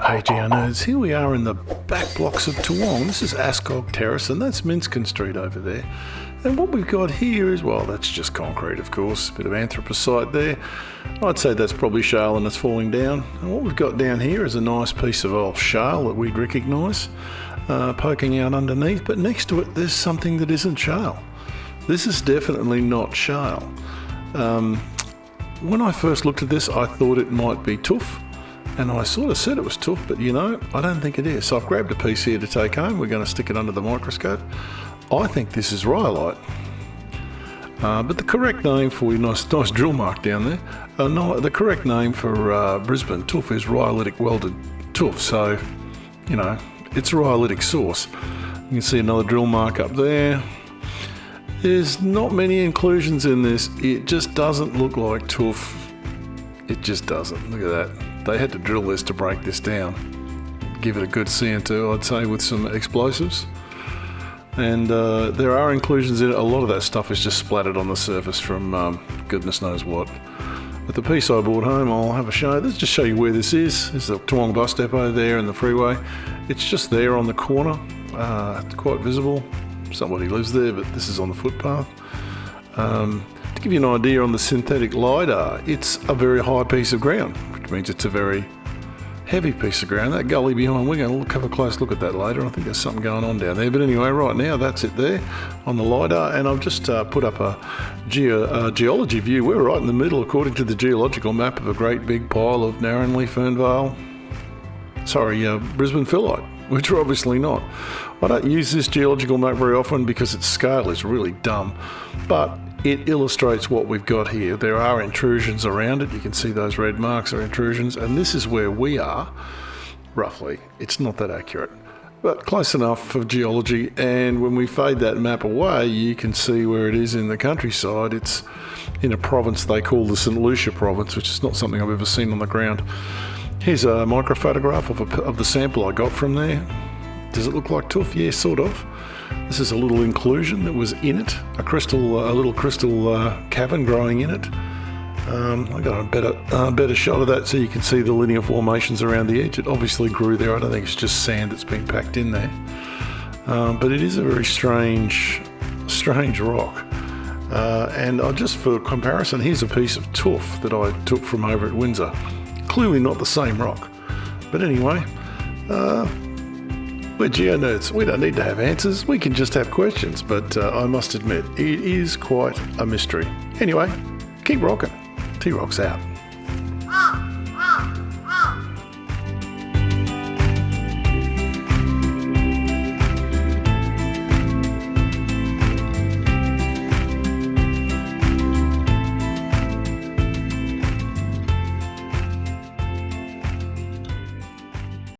Hey geo nerds, here we are in the back blocks of Toowong. This is Ascog Terrace and that's Minskin Street over there. And what we've got here is, well, that's just concrete of course, a bit of anthracite there. I'd say that's probably shale and it's falling down. And what we've got down here is a nice piece of old shale that we'd recognise poking out underneath, but next to it there's something that isn't shale. This is definitely not shale. When I first looked at this I thought it might be tuff. And I sort of said it was tuff, but you know, I don't think it is. So I've grabbed a piece here to take home. We're going to stick it under the microscope. I think this is rhyolite. But the correct name for, nice drill mark down there. No, the correct name for Brisbane tuff is rhyolitic welded tuff. So, you know, it's a rhyolitic source. You can see another drill mark up there. There's not many inclusions in this. It just doesn't look like tuff. It just doesn't. Look at that. They had to drill this to break this down. Give it a good CN2, I'd say, with some explosives. And there are inclusions in it. A lot of that stuff is just splattered on the surface from goodness knows what. With the piece I brought home, I'll have a show. Let's just show you where this is. There's the Toowong bus depot there and the freeway. It's just there on the corner. It's quite visible. Somebody lives there, but this is on the footpath. To give you an idea on the synthetic LiDAR, it's a very high piece of ground, which means it's a very heavy piece of ground. That gully behind, we're going to have a close look at that later. I think there's something going on down there. But anyway, right now, that's it there on the LiDAR. And I've just put up a geology view. We're right in the middle, according to the geological map, of a great big pile of Narranley, Fernvale, Brisbane phyllite, which we're obviously not. I don't use this geological map very often because its scale is really dumb. But it illustrates what we've got here. There are intrusions around it. You can see those red marks are intrusions, and this is where we are, roughly. It's not that accurate, but close enough for geology. And when we fade that map away, you can see where it is in the countryside. It's in a province they call the St. Lucia province, which is not something I've ever seen on the ground. Here's a microphotograph of the sample I got from there. Does it look like tuff? Yeah, sort of. This is a little inclusion that was in it, a little crystal cavern growing in it. I got a better shot of that so you can see the linear formations around the edge. It obviously grew there. I don't think it's just sand that's been packed in there. But it is a very strange rock. And just for comparison, here's a piece of tuff that I took from over at Windsor. Clearly not the same rock. But anyway, we're geo nerds. We don't need to have answers. We can just have questions. But I must admit, it is quite a mystery. Anyway, keep rocking. T-Rock's out.